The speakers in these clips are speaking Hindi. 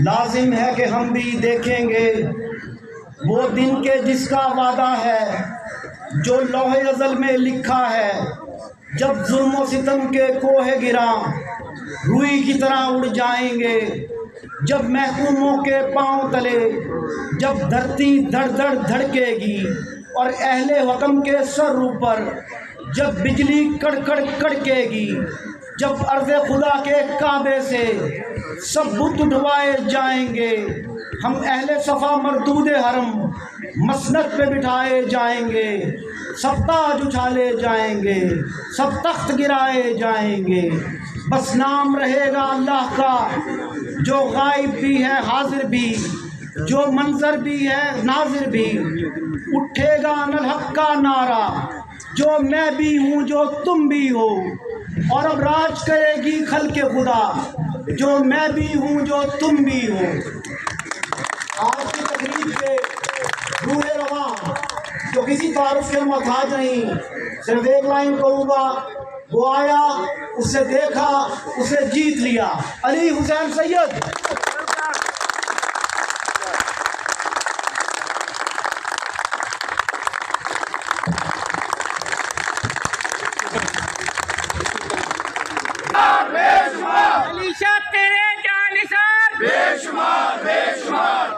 लाजिम है कि हम भी देखेंगे वो दिन के जिसका वादा है जो लौहे अज़ल में लिखा है, जब जुल्म सितम के कोहे गिरा रुई की तरह उड़ जाएंगे, जब महकूमों के पांव तले जब धरती धड़ धड़ धड़केगी और अहले वतन के सर ऊपर जब बिजली कड़कड़ कड़केगी, जब अर्ज़े खुदा के काबे से सब बुत उठवाए जाएंगे, हम अहले सफ़ा मरदूद हरम मसनद पे बिठाए जाएंगे, सब ताज उछाले जाएंगे, सब तख्त गिराए जाएंगे। बस नाम रहेगा अल्लाह का जो गायब भी है हाजिर भी, जो मंजर भी है नाजिर भी। उठेगा अनल हक का नारा जो मैं भी हूँ जो तुम भी हो, और अब राज करेगी खल्क़े खुदा जो मैं भी हूँ जो तुम भी हो। आज की तकरीब पे रूहे रवां जो किसी तारुफ के मोहताज नहीं, सिर्फ एक लाइन कहूँगा, वो आया, उसे देखा, उसे जीत लिया। अली हुसैन सैयद।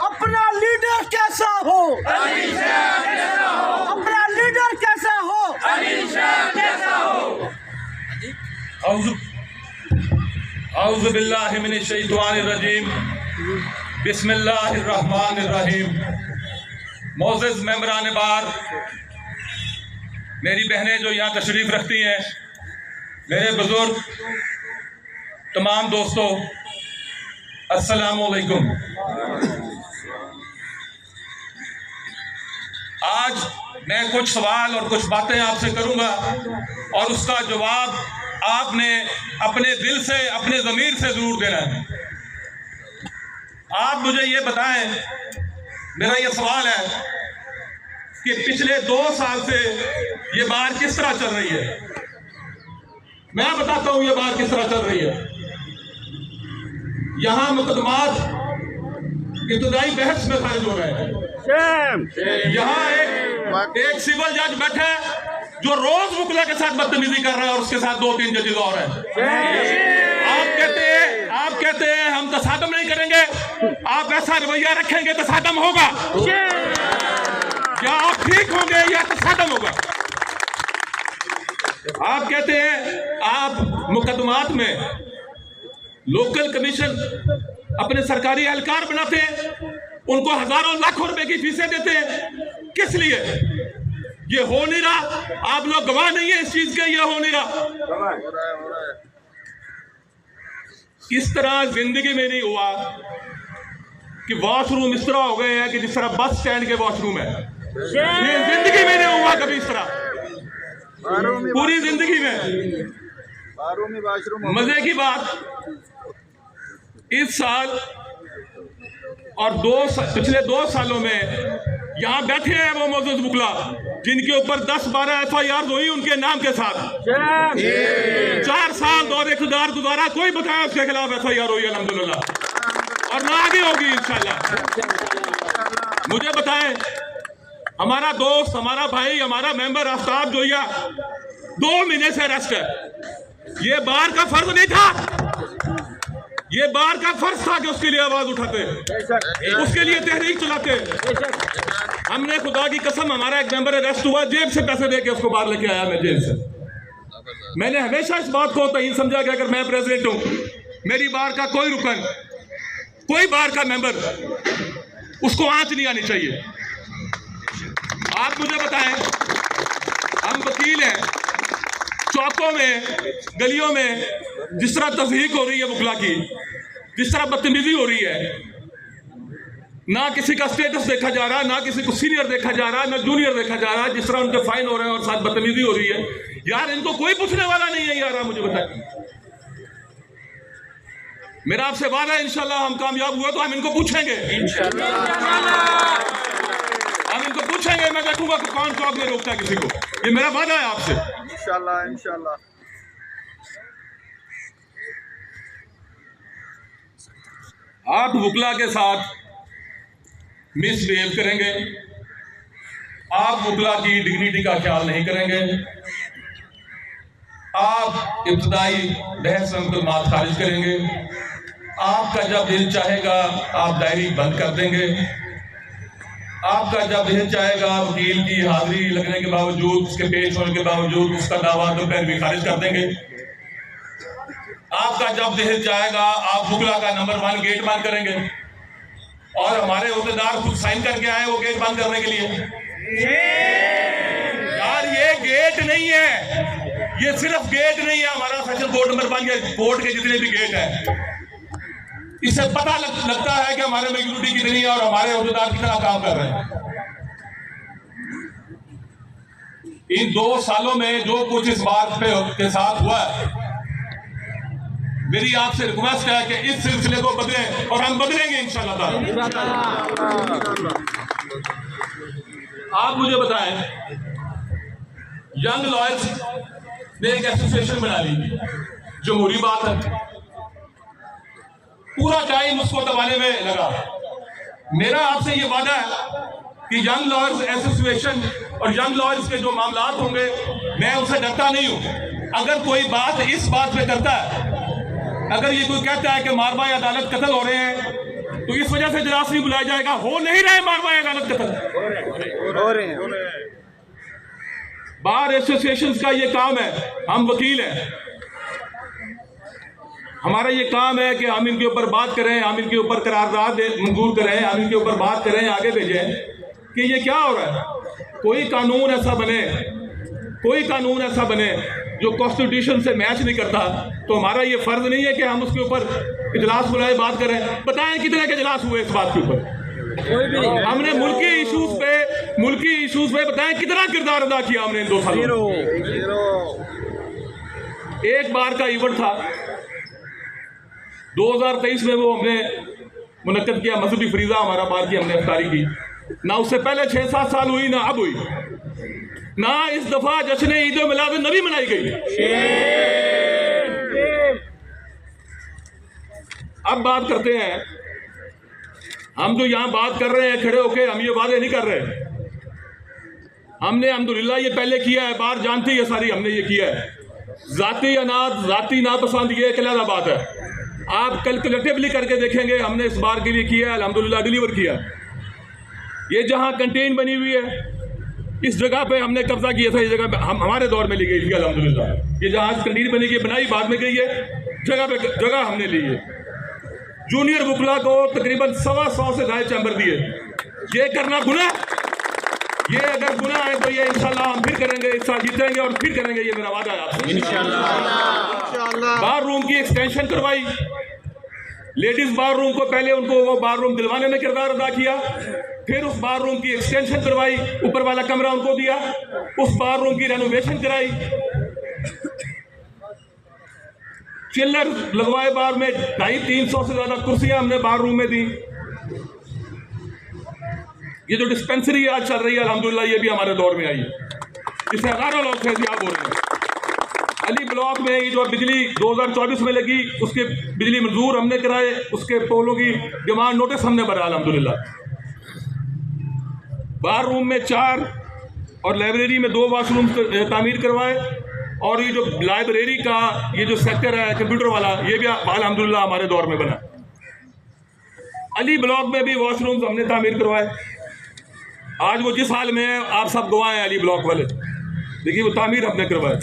अपना लीडर कैसा हो, अपना लीडर कैसा हो, औज़ु बिल्लाहि मिनश शैतानिर रजीम, बिस्मिल्लाहिर रहमानिर रहीम। मोअज़्ज़ज़ मेंबरान बार, मेरी बहनें जो यहाँ तशरीफ़ रखती हैं, मेरे बुज़ुर्ग, तमाम दोस्तों, अस्सलामु अलैकुम। आज मैं कुछ सवाल और कुछ बातें आपसे करूंगा और उसका जवाब आपने अपने दिल से, अपने ज़मीर से ज़रूर देना है। आप मुझे ये बताएं, मेरा ये सवाल है कि पिछले 2 साल से ये बार किस तरह चल रही है। मैं बताता हूं ये बार किस तरह चल रही है। यहाँ मुकदमात इब्तदाई बहस में खारिज हो रहे हैं। यहाँ एक सिविल जज बैठा है जो रोज मुकला के साथ बदतमीजी कर रहा है और उसके साथ 2-3 जजेस और हैं। आप कहते हैं हम तसादम नहीं करेंगे, आप ऐसा रवैया रखेंगे तसादम होगा। क्या आप ठीक होंगे या तसादम होगा? आप कहते हैं आप मुकदमात में लोकल कमीशन अपने सरकारी एहलकार बनाते हैं, उनको हजारों लाखों रुपए की फीसें देते हैं। किस लिए? ये हो नहीं रहा। आप लोग गवाह नहीं है इस चीज के, ये हो नहीं रहा। इस तरह जिंदगी में नहीं हुआ कि वॉशरूम इस तरह हो गए हैं कि जिस तरह बस स्टैंड के वॉशरूम है। ये जिंदगी में नहीं हुआ कभी इस तरह, पूरी जिंदगी में। मजे की बात, इस साल और पिछले 2 सालों में यहाँ बैठे हैं वो मोअज़्ज़ज़ मुकला जिनके ऊपर 10-12 FIR हुई उनके नाम के साथ। 4 साल दौर इक़्तिदार गुजारा, कोई बताया उसके खिलाफ FIR हुई अल्हम्दुलिल्लाह, और ना आगे होगी इंशाल्लाह। मुझे बताएं, हमारा दोस्त, हमारा भाई, हमारा मेंबर आफ्ताब जोया 2 महीने से अरेस्ट है। ये बार का फर्ज नहीं था, ये बार का फर्ज था कि उसके लिए आवाज उठाते, उसके लिए तहरीक चलाते। हमने खुदा की कसम, हमारा एक मेंबर अरेस्ट हुआ, जेब से पैसे देके उसको बाहर लेके आया मैं जेल से। मैंने हमेशा इस बात को तयीन समझा कि अगर मैं प्रेसिडेंट हूं, मेरी बार का कोई रुकन, कोई बार का मेंबर, उसको आंच नहीं आनी चाहिए। आप मुझे बताएं, हम वकील हैं, चौकों में, गलियों में जिस तरह तज़हीक हो रही है मुकला की, जिस तरह बदतमीजी हो रही है, ना किसी का स्टेटस देखा जा रहा, ना किसी को सीनियर देखा जा रहा, ना जूनियर देखा जा रहा, जिस तरह उनके फाइन हो रहे हैं और साथ बदतमीजी हो रही है। यार इनको कोई पूछने वाला नहीं है यार, मुझे बताएं। मेरा आपसे वादा है, इंशाल्लाह हम कामयाब हुए तो हम इनको पूछेंगे, हम इनको पूछेंगे। मैं देखूंगा कि कौन चौक में रोकता है किसी को, ये मेरा वादा है आपसे। इंशाल्लाह इंशाल्लाह। आप वकला के साथ मिसबिहेव करेंगे, आप वकला की डिग्निटी का ख्याल नहीं करेंगे, आप इब्तदाई बहस में मुकदमात खारिज करेंगे, आपका जब दिल चाहेगा आप डायरी बंद कर देंगे, आपका जब दिल चाहेगा वकील की हाजिरी लगने के बावजूद, उसके पेश होने के बावजूद उसका दावा दोपहर भी खारिज कर देंगे, आपका जब दिल चाहेगा आप वकला का नंबर 1 गेट बंद करेंगे, और हमारे अहदेदार खुद साइन करके आए वो गेट बंद करने के लिए। यार ये गेट नहीं है, ये सिर्फ गेट नहीं है, हमारा सेशन कोर्ट नंबर 1 के कोर्ट के जितने भी गेट हैं, इससे पता लगता है कि हमारे में यूनिटी कितनी है और हमारे अहदेदार कितना काम कर रहे हैं। इन 2 सालों में जो कुछ इस बात पे के साथ हुआ है, मेरी आपसे रिक्वेस्ट है कि इस सिलसिले को बदलें और हम बदलेंगे इंशाअल्लाह ताला। आप मुझे बताएं, यंग लॉयर्स ने एक एसोसिएशन बना ली, जमहूरी बात है, पूरा टाइम उसको दबाने में लगा। मेरा आपसे ये वादा है कि यंग लॉयर्स एसोसिएशन और यंग लॉयर्स के जो मामलात होंगे, मैं उनसे डरता नहीं हूं। अगर कोई बात इस बात पे करता है, अगर ये कोई कहता है कि मारवाई अदालत कत्ल हो रहे हैं, तो इस वजह से इजलास नहीं बुलाया जाएगा। हो नहीं रहे मारवाई अदालत कत्ल, हो रहे हैं। बार एसोसिएशन का ये काम है, हम वकील हैं, हमारा ये काम है कि हम इनके ऊपर बात करें, हम इनके ऊपर करारदाद मंजूर करें, हम इनके ऊपर बात करें, आगे भेजें कि ये क्या हो रहा है। कोई कानून ऐसा बने, कोई कानून ऐसा बने जो कॉन्स्टिट्यूशन से मैच नहीं करता, तो हमारा ये फर्ज नहीं है कि हम उसके ऊपर इजलास बुलाए बात करें। बताएं कितने के इजलास हुए इस बात के ऊपर? हमने मुल्की इशूज पे बताएं कितना किरदार अदा किया हमने इन 2 सालों में। एक बार का इवेंट था 2023 में, वो हमने मुनक्कद किया, मजहबी फरीजा हमारा बार की हमने इफ्तारी की। ना उससे पहले 6-7 साल हुई, ना अब हुई, ना इस दफा जश्न ईद मिलाद नबी मनाई गई। अब बात करते हैं, हम जो यहां बात कर रहे हैं खड़े होके, हम ये वादे नहीं कर रहे। हमने अल्हम्दुलिल्लाह ये पहले किया है, बात जानती है सारी, हमने ये किया है। जाती अनाज, जाती नापसंद, ये एक अलग बात है। आप कल कलेक्टिवली करके देखेंगे, हमने इस बार के लिए किया है, अल्हम्दुलिल्लाह डिलीवर किया। ये जहां कंटेन बनी हुई है, इस जगह पे हमने कब्जा किया था, इस जगह पे हमारे दौर में ली गई थी अल्हम्दुलिल्लाह। ये जहां कंटेन बनी गई, बनाई बाद में गई है, जगह हमने ली है। जूनियर वकला को तकरीबन 125 से ढाई चैम्बर दिए। ये करना गुनाह, ये अगर गुनाह है तो ये इंशाल्लाह हम फिर करेंगे, इस साल जीतेंगे और फिर करेंगे, ये मेरा वादा है आपसे इंशाल्लाह। बार रूम की एक्सटेंशन करवाई, लेडीज बार रूम को पहले उनको वो बार रूम दिलवाने में किरदार अदा किया, फिर उस बार रूम की एक्सटेंशन करवाई, ऊपर वाला कमरा उनको दिया, उस बार रूम की रेनोवेशन कराई, चिल्लर लगवाए बार में, 250-300 से ज्यादा कुर्सियां हमने बार रूम में दी। ये जो डिस्पेंसरी आज चल रही है अल्हम्दुलिल्लाह, ये भी हमारे दौर में आई है, जिससे हजारों लोग फैजियाब हो रहे हैं। अली ब्लॉक में ये जो बिजली 2024 में लगी, उसके बिजली मंजूर हमने कराए, उसके पोलों की डिमांड नोटिस हमने भरा अल्हम्दुलिल्लाह। बार रूम में 4 और लाइब्रेरी में 2 वाशरूम तामीर करवाए, और ये जो लाइब्रेरी का ये जो सेक्टर है कंप्यूटर वाला, ये भी अल्हम्दुलिल्लाह हमारे दौर में बना। अली ब्लॉक में भी वॉशरूम्स हमने तामीर करवाए। आज वो जिस हाल में है आप सब गवाह हैं, अली ब्लॉक वाले, देखिए वो तामीर हमने करवाए।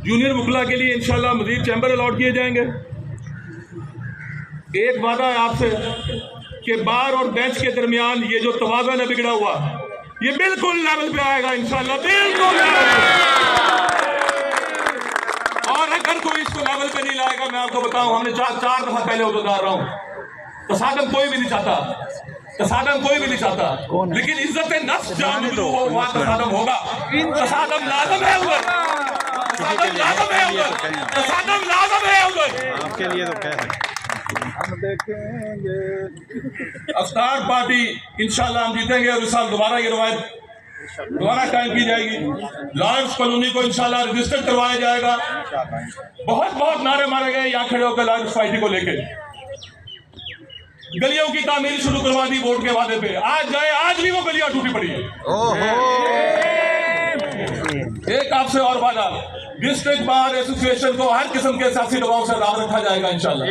जूनियर वकला के लिए इंशाल्लाह मजीद चैम्बर अलॉट किए जाएंगे। एक वादा है आपसे कि बार और बेंच के दरमियान ये जो तवाज़ुन है बिगड़ा हुआ, ये बिल्कुल लेवल पे आएगा इंशाल्लाह, बिल्कुल लेवल पे। और अगर कोई इसको लेवल पे नहीं लाएगा, मैं आपको बताऊं, हमने 4 दफा पहले उधर रहा हूं। तसादम कोई भी नहीं चाहता, तसादम कोई भी नहीं चाहता, लेकिन इज्जत नफ्स जहां मिलू हो वहां तसादम होगा। तसादम लाज़िम है उधर, तसादम लाज़िम है उधर, तसादम लाज़िम है उधर। आपके लिए तो क्या है, हम देखेंगे। अफ्तार पार्टी इंशाल्लाह हम जीतेंगे और इस साल दोबारा ये रवायत दोबारा टाइम की जाएगी। लॉयर्स कॉलोनी को इंशाल्लाह रजिस्टर करवाया जाएगा। बहुत बहुत नारे मारे गए यहाँ खड़े होकर लॉयर्स सोसाइटी को लेकर। गलियों की तामीर शुरू करवा दी वोट के वादे पे, आज जाए आज भी वो गलियां टूटी पड़ी है। एक आपसे और वादा, डिस्ट्रिक्ट बार एसोसिएशन को हर किस्म के सियासी दबाव से आजाद रखा जाएगा इंशाल्लाह।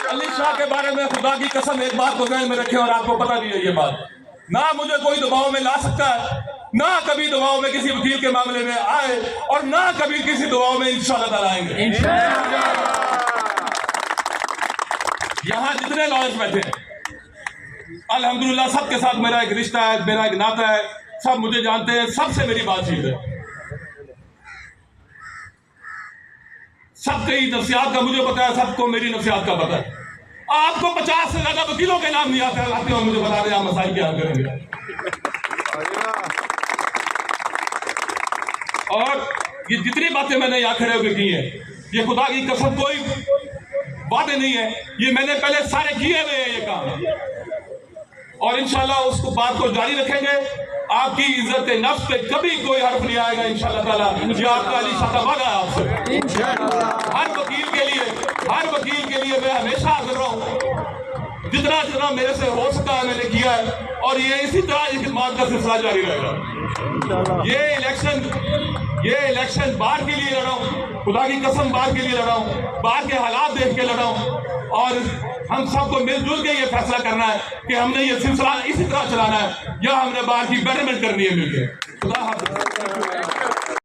अली शाह के बारे में खुदा की कसम एक बात को ध्यान में रखें और आपको पता भी है ये बात, ना मुझे कोई दबाव में ला सकता है, ना कभी दबाव में किसी वकील के मामले में आए और ना कभी किसी दबाव में इंशाल्लाह ताला आएंगे। यहाँ जितने लॉयर्स बैठे हैं अल्हम्दुलिल्लाह सबके साथ मेरा एक रिश्ता है, मेरा एक नाता है, सब मुझे जानते हैं, सबसे मेरी बातचीत है, सबकी नफ्सियात का मुझे पता है, सबको मेरी नफ्सियात का पता है। आपको 50 से ज्यादा वकीलों के नाम नहीं आते हो, मुझे बता दें आप मसाइल क्या करेंगे। और ये जितनी बातें मैंने यहाँ खड़े होकर की है, ये खुदा की कसम कोई बातें नहीं है, ये मैंने पहले सारे किए हुए हैं ये काम, और इंशाल्लाह उसको बात को जारी रखेंगे। आपकी इज्जत नफ्स पे कभी कोई हर्फ नहीं आएगा इंशाल्लाह ताला। ये आपका अली शाह का वादा है आपसे। हर वकील के लिए मैं हमेशा हाजिर रहा हूँ, जितना मेरे से हो सका है मैंने किया है, और ये इसी तरह इस खिदमत का सिलसिला जारी रहेगा। ये इलेक्शन बार के लिए लड़ा हूँ, खुदा की कसम बार के लिए लड़ा हूँ, बार के हालात देख के लड़ा हूँ, और हम सबको मिलजुल के ये फैसला करना है कि हमने ये सिलसिला इसी तरह चलाना है या हमने बार की बेटरमेंट करनी है मिलकर। खुदा हाफ़िज़।